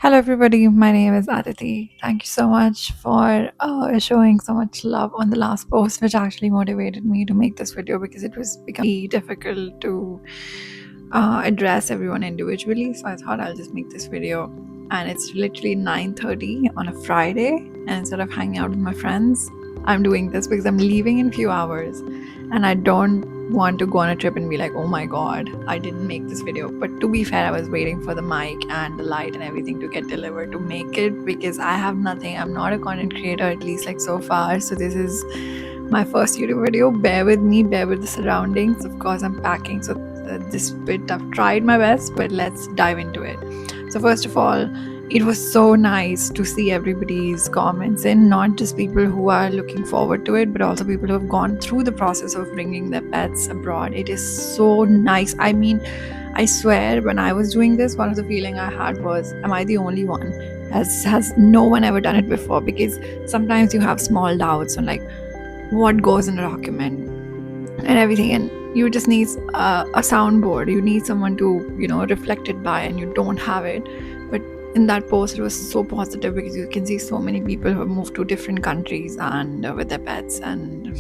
Hello, everybody. My name is Aditi. Thank you so much for showing so much love on the last post, which actually motivated me to make this video because it was becoming difficult to address everyone individually. So I thought I'll just make this video, and it's literally 9:30 on a Friday. And instead of hanging out with my friends, I'm doing this because I'm leaving in a few hours, and I don't want to go on a trip and be like, oh my god, I didn't make this video. But to be fair, I was waiting for the mic and the light and everything to get delivered to make it because I have nothing. I'm not a content creator, at least like so far. So this is my first YouTube video. Bear with me, bear with the surroundings. Of course, I'm packing, so this bit I've tried my best, but let's dive into it. So first of all, it was so nice to see everybody's comments, and not just people who are looking forward to it, but also people who have gone through the process of bringing their pets abroad. It is so nice. I mean, I swear, when I was doing this, one of the feeling I had was, am I the only one? Has no one ever done it before? Because sometimes you have small doubts on like what goes in a document and everything, and you just need a soundboard. You need someone to reflect it by, and you don't have it. But in that post, it was so positive because you can see so many people who have moved to different countries and with their pets, and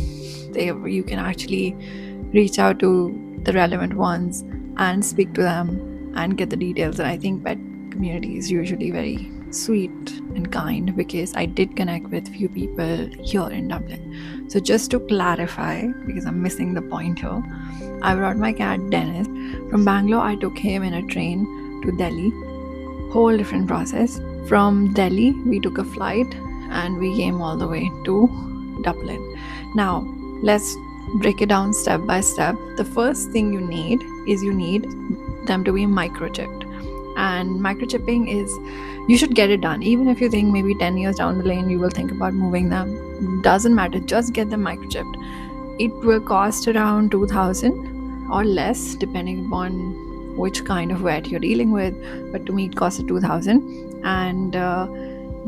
you can actually reach out to the relevant ones and speak to them and get the details. And I think pet community is usually very sweet and kind, because I did connect with few people here in Dublin. So just to clarify, because I'm missing the point here, I brought my cat Dennis from Bangalore. I took him in a train to Delhi. Whole different process. From Delhi, we took a flight and we came all the way to Dublin. Now, let's break it down step by step. The first thing you need them to be microchipped. And microchipping is, you should get it done. Even if you think maybe 10 years down the lane you will think about moving them, doesn't matter, just get them microchipped. It will cost around 2,000 or less depending upon which kind of vet you're dealing with, but to me it costed 2,000. And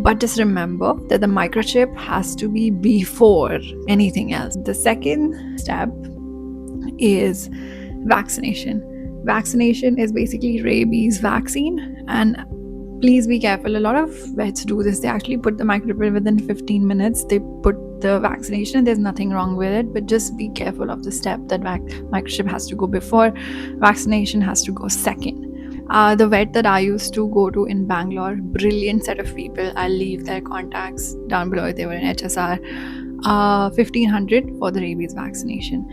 but just remember that the microchip has to be before anything else. The second step is vaccination. Vaccination is basically rabies vaccine, and please be careful. A lot of vets do this. They actually put the microchip within 15 minutes. They put the vaccination. There's nothing wrong with it, but just be careful of the step that microchip has to go before, vaccination has to go second. The vet that I used to go to in Bangalore, brilliant set of people. I'll leave their contacts down below. They were in HSR. 1,500 for the rabies vaccination.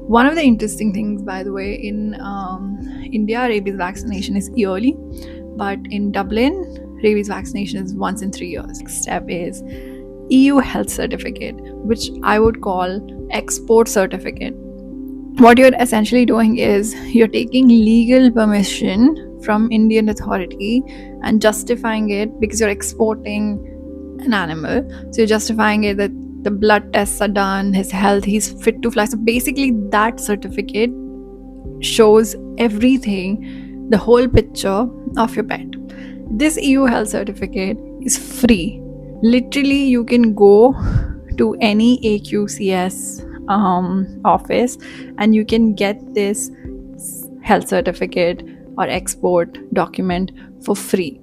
One of the interesting things, by the way, in India, rabies vaccination is yearly, but in Dublin, rabies vaccination is once in 3 years. Next step is EU health certificate, which I would call export certificate. What you're essentially doing is you're taking legal permission from Indian authority and justifying it because you're exporting an animal. So you're justifying it that the blood tests are done, his health, he's fit to fly. So basically that certificate shows everything, the whole picture of your pet. This EU health certificate is free. Literally, you can go to any AQCS office and you can get this health certificate or export document for free.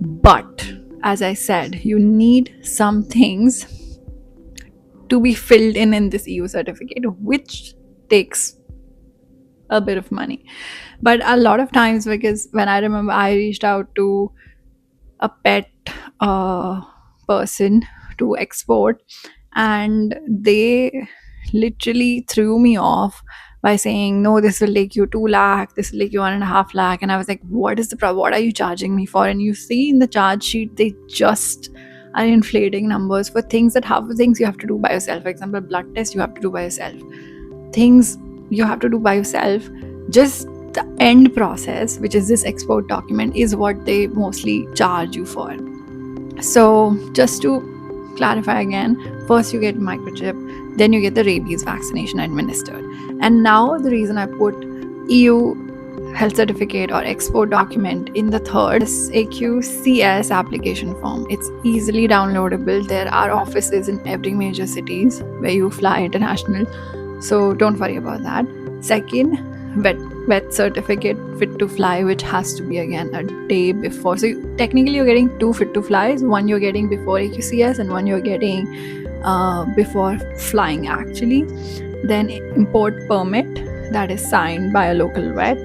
But as I said, you need some things to be filled in this EU certificate, which takes a bit of money. But a lot of times, because when I remember I reached out to a pet person to export, and they literally threw me off by saying, no, this will take you 2 lakh, this will take you 1.5 lakh. And I was like, what is the problem? What are you charging me for? And you see in the charge sheet, they just are inflating numbers for things that half the things you have to do by yourself. For example, blood test you have to do by yourself. Things you have to do by yourself. Just the end process, which is this export document, is what they mostly charge you for. So just to clarify again, first you get microchip, then you get the rabies vaccination administered. And now the reason I put EU health certificate or export document in the third is AQCS application form. It's easily downloadable. There are offices in every major cities where you fly international, so don't worry about that. Second, vet vet certificate fit to fly, which has to be again a day before. So technically you're getting two fit to flies, one you're getting before AQCS and one you're getting before flying actually. Then import permit, that is signed by a local vet.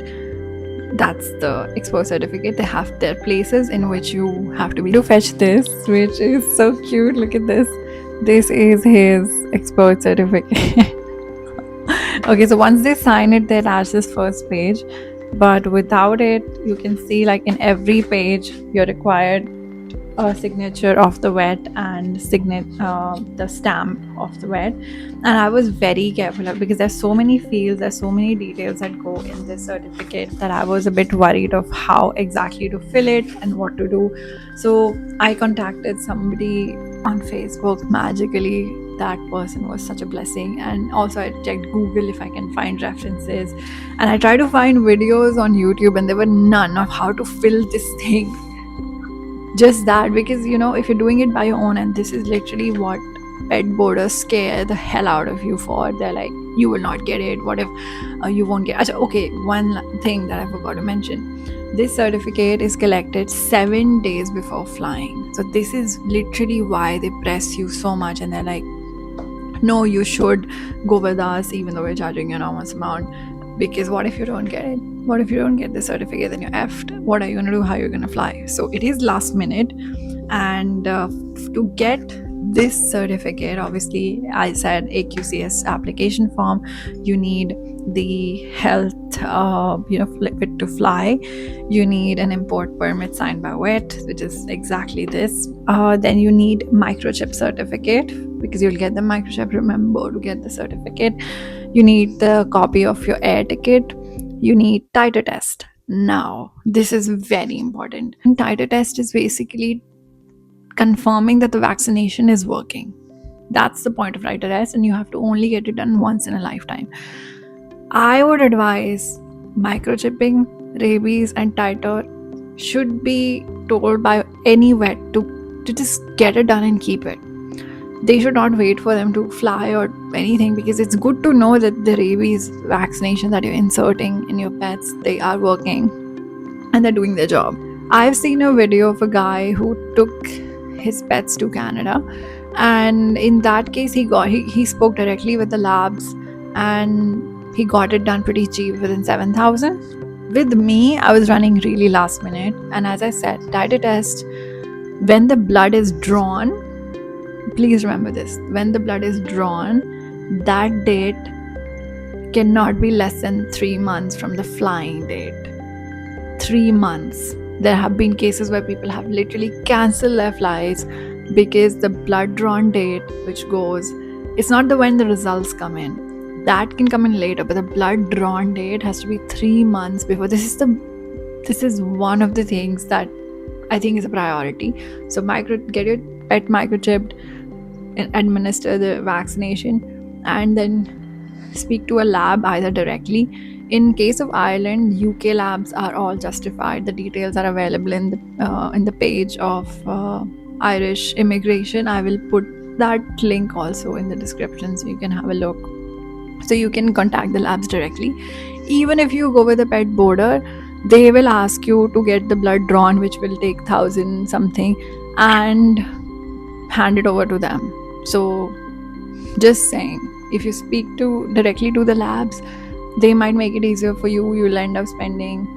That's the export certificate. They have their places in which you have to be to fetch this, which is so cute. Look at this. This is his export certificate. Okay, so once they sign it, they attach this first page, but without it, you can see like in every page you're required a signature of the vet and the stamp of the vet. And I was very careful because there's so many fields, there's so many details that go in this certificate that I was a bit worried of how exactly to fill it and what to do. So I contacted somebody on Facebook. Magically, that person was such a blessing. And also I checked Google if I can find references, and I tried to find videos on YouTube, and there were none of how to fill this thing. Just that, because if you're doing it by your own, and this is literally what pet boarders scare the hell out of you for. They're like, you will not get it, what if you won't get. Okay, one thing that I forgot to mention, this certificate is collected 7 days before flying. So this is literally why they press you so much, and they're like, no, you should go with us even though we're charging you an enormous amount, because what if you don't get it? What if you don't get the certificate? Then you're effed. What are you going to do? How are you going to fly? So it is last minute. And to get this certificate, obviously, I said AQCS application form. You need the health, fit to fly. You need an import permit signed by vet, which is exactly this. Then you need microchip certificate, because you'll get the microchip. Remember to get the certificate. You need the copy of your air ticket. You need titer test. Now, this is very important. And titer test is basically confirming that the vaccination is working. That's the point of titer test, and you have to only get it done once in a lifetime. I would advise microchipping, rabies, and titer should be told by any vet to just get it done and keep it. They should not wait for them to fly or anything, because it's good to know that the rabies vaccination that you're inserting in your pets, they are working and they're doing their job. I've seen a video of a guy who took his pets to Canada, and in that case he spoke directly with the labs and he got it done pretty cheap within 7,000. With me, I was running really last minute, and as I said, titer test, when the blood is drawn, please remember this, when the blood is drawn, that date cannot be less than 3 months from the flying date. 3 months. There have been cases where people have literally cancelled their flights because the blood drawn date, which goes, it's not the when the results come in, that can come in later, but the blood drawn date has to be 3 months before. This is one of the things that I think is a priority. So get your pet microchipped and administer the vaccination, and then speak to a lab either directly. In case of Ireland, UK labs are all justified. The details are available in the page of Irish immigration. I will put that link also in the description so you can have a look. So you can contact the labs directly. Even if you go with a pet boarder, they will ask you to get the blood drawn, which will take 1,000 something, and hand it over to them. So just saying, if you speak directly to the labs, they might make it easier for you. You'll end up spending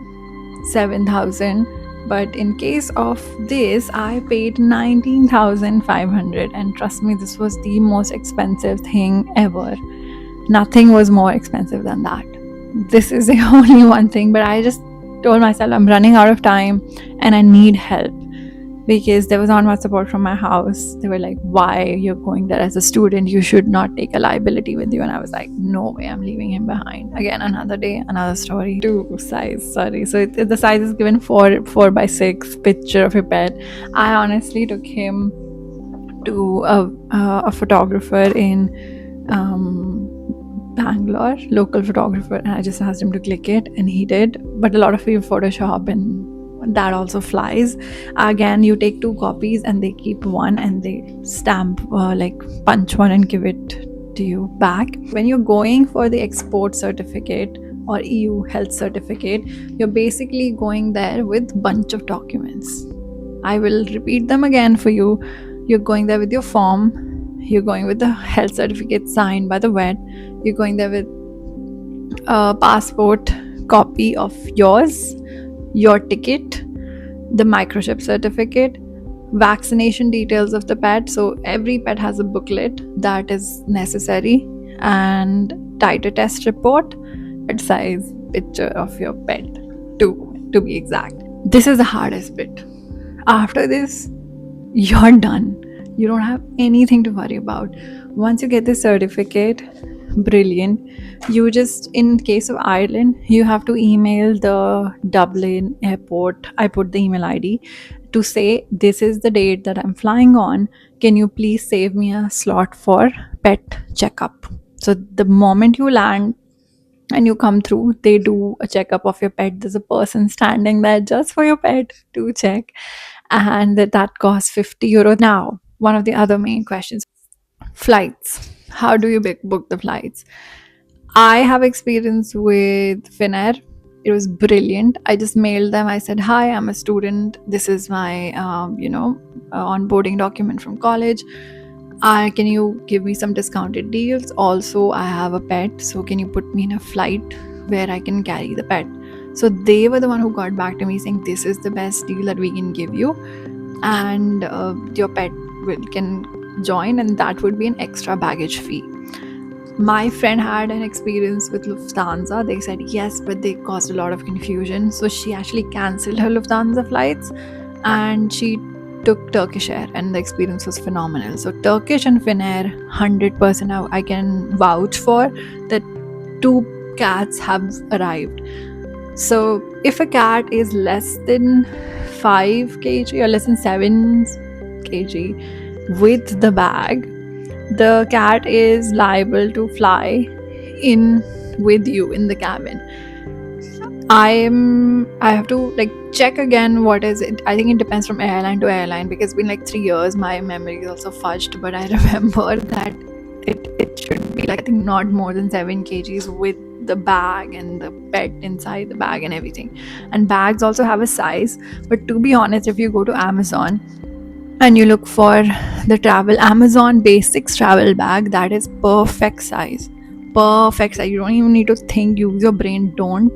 7,000. But in case of this, I paid 19,500, and trust me, this was the most expensive thing ever. Nothing was more expensive than that. This is the only one thing, but I just told myself I'm running out of time and I need help, because there was not much support from my house. They were like, why you're going there as a student? You should not take a liability with you. And I was like, no way, I'm leaving him behind. Again, another day, another story. 2 size, sorry. So the size is given 4x6 picture of your pet. I honestly took him to a photographer in Bangalore, local photographer, and I just asked him to click it, and he did. But a lot of people Photoshop, and that also flies. Again, you take 2 copies and they keep one, and they stamp punch one and give it to you back. When you're going for the export certificate, or EU health certificate, you're basically going there with bunch of documents. I will repeat them again for you. You're going there with your form, you're going with the health certificate signed by the vet, you're going there with a passport copy of yours, your ticket, the microchip certificate, vaccination details of the pet. So every pet has a booklet that is necessary, and titer test report, size picture of your pet too, to be exact. This is the hardest bit. After this, you're done. You don't have anything to worry about. Once you get the certificate, brilliant. You just, in case of Ireland, you have to email the Dublin airport. I put the email ID to say, this is the date that I'm flying on. Can you please save me a slot for pet checkup? So the moment you land and you come through, they do a checkup of your pet. There's a person standing there just for your pet to check, and that costs €50. Now, one of the other main questions: flights. How do you book the flights? I have experience with Finnair. It was brilliant. I just mailed them. I said, "Hi, I'm a student. This is my, onboarding document from college. Can you give me some discounted deals? Also, I have a pet, so can you put me in a flight where I can carry the pet?" So they were the one who got back to me saying, "This is the best deal that we can give you, and your pet can join, and that would be an extra baggage fee." My friend had an experience with Lufthansa. They said yes, but they caused a lot of confusion. So she actually cancelled her Lufthansa flights and she took Turkish Air, and the experience was phenomenal. So Turkish and Finnair, 100% I can vouch for that. 2 cats have arrived. So if a cat is less than 5 kg or less than 7 kg with the bag, the cat is liable to fly in with you in the cabin. I have to check again what is it. I think it depends from airline to airline, because it's been 3 years. My memory is also fudged, but I remember that it should be I think not more than 7 kgs with the bag and the pet inside the bag and everything. And bags also have a size, but to be honest, if you go to Amazon and you look for the Amazon Basics travel bag, that is perfect size. You don't even need to think, use your brain. Don't.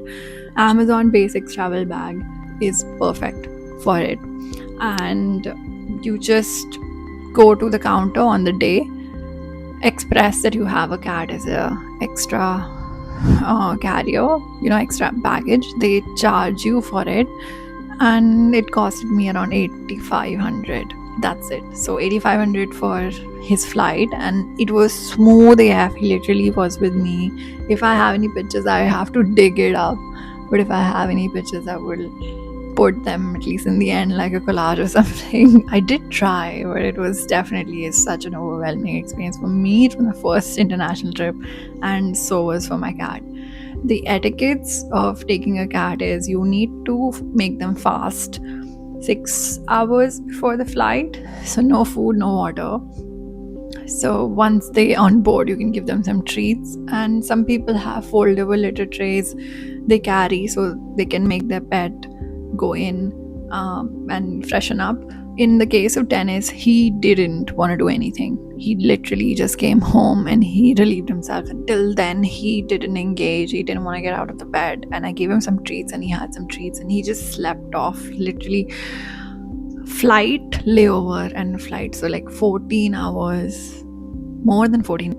Amazon Basics travel bag is perfect for it. And you just go to the counter on the day, express that you have a cat as a extra carrier, extra baggage. They charge you for it, and it costed me around 8,500. That's it. So 8,500 for his flight, and it was smooth AF. He literally was with me. If I have any pictures, I have to dig it up, but if I have any pictures, I will put them at least in the end like a collage or something. I did try, but it was definitely such an overwhelming experience for me. It was my first international trip, and so was for my cat. The etiquettes of taking a cat is you need to make them fast 6 hours before the flight. So no food, no water. So once they on board, you can give them some treats. And some people have foldable litter trays they carry, so they can make their pet go in and freshen up. In the case of Dennis, he didn't want to do anything. He literally just came home and he relieved himself. Until then, he didn't engage. He didn't want to get out of the bed. And I gave him some treats, and he had some treats, and he just slept off. Literally, flight, layover, and flight. So 14 hours, more than 14.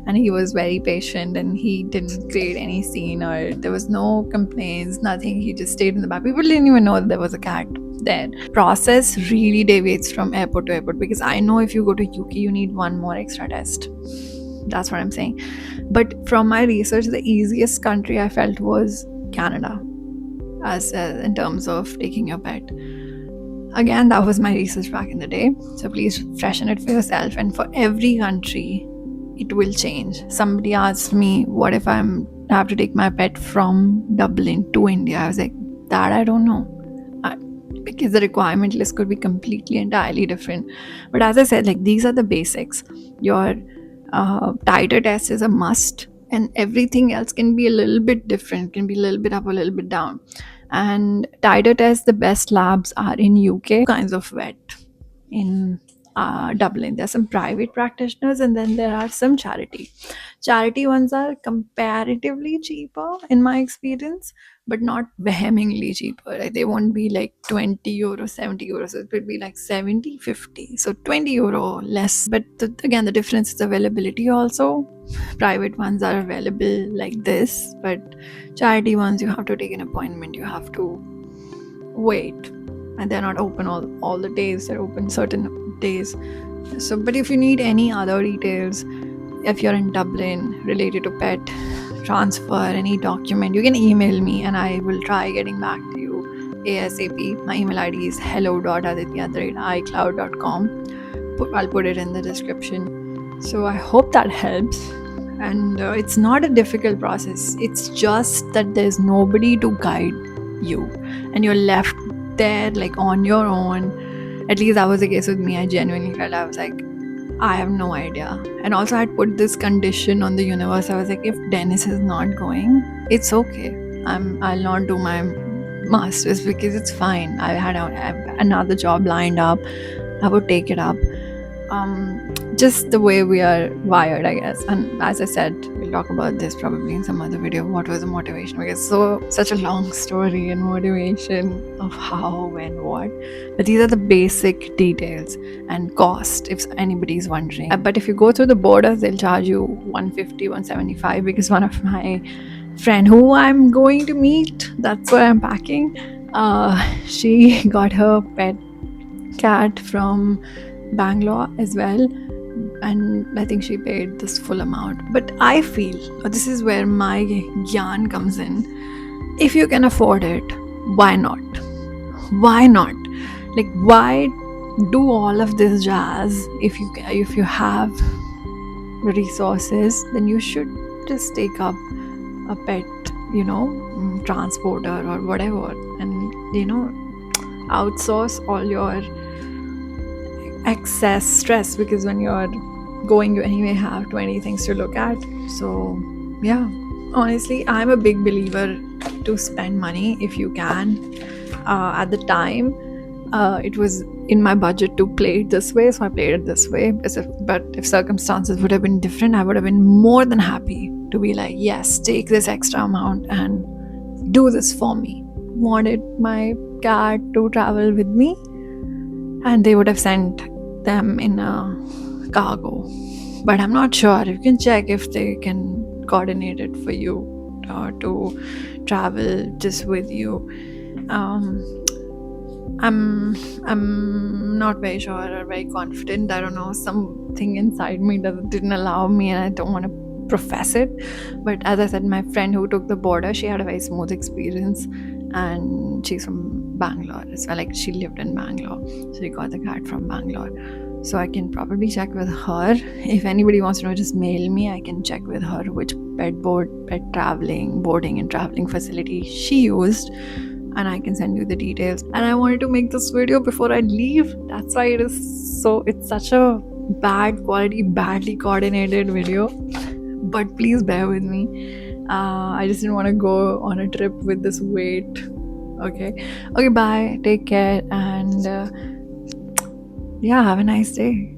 And he was very patient, and he didn't create any scene, or there was no complaints, nothing. He just stayed in the back. People didn't even know that there was a cat there. Process really deviates from airport to airport, because I know if you go to UK, you need one more extra test. That's what I'm saying. But from my research, the easiest country I felt was Canada, as in terms of taking your pet. Again, that was my research back in the day. So please freshen it for yourself. And for every country, it will change. Somebody asked me, what if I have to take my pet from Dublin to India? I was like, that I don't know. Because the requirement list could be completely, entirely different. But as I said, these are the basics. Your titer test is a must. and everything else can be a little bit different, can be a little bit up, a little bit down. And Tider test, the best labs are in UK kinds of vet in Dublin. There's some private practitioners, and then there are some charity ones are comparatively cheaper in my experience, but not vehemently cheaper. Like, they won't be like 20 euro, 70 euros. So it would be like 70, 50. So 20 euro less. But again, the difference is availability also. Private ones are available like this, but charity ones, you have to take an appointment, you have to wait, and they're not open all the days, they're open certain days. So, but if you need any other details, if you're in Dublin related to pet transfer, any document, you can email me and I will try getting back to you ASAP. My email ID is hello.aditya@icloud.com. I'll put it in the description. So I hope that helps. And it's not a difficult process, it's just that there's nobody to guide you and you're left there like on your own. At least that was the case with me. I genuinely felt, I was like, I have no idea. And also, I'd put this condition on the universe. I was like, if Dennis is not going, it's okay. I'll not do my masters because it's fine. I had another job lined up. I would take it up. Just the way we are wired, I guess. And as I said, we'll talk about this probably in some other video. What was the motivation? Because such a long story and motivation of how, when, what. But these are the basic details and cost, if anybody's wondering. But if you go through the borders, they'll charge you 150, 175, because one of my friend who I'm going to meet, that's where I'm packing, she got her pet cat from Bangalore as well, and I think she paid this full amount. But I feel this is where my gyan comes in. If you can afford it, why not? Why not? Like, why do all of this jazz? If you have resources, then you should just take up a pet, transporter or whatever, and outsource all your excess stress, because when you're going, you anyway have 20 things to look at. So yeah, honestly, I'm a big believer to spend money if you can. At the time, it was in my budget to play it this way, so I played it this way. But if circumstances would have been different, I would have been more than happy to be like, yes, take this extra amount and do this for me. Wanted my cat to travel with me, and they would have sent them in a cargo. But I'm not sure. You can check if they can coordinate it for you to travel just with you. I'm not very sure or very confident. I don't know, something inside me didn't allow me, and I don't want to profess it. But as I said, my friend who took the border, she had a very smooth experience, and she's from Bangalore as well. Like, she lived in Bangalore, so she got the cat from Bangalore. So I can probably check with her. If anybody wants to know, just mail me. I can check with her which boarding and traveling facility she used, and I can send you the details. And I wanted to make this video before I leave. That's why it's such a bad quality, badly coordinated video. But please bear with me. I just didn't want to go on a trip with this weight. Okay, bye, take care, and yeah, have a nice day.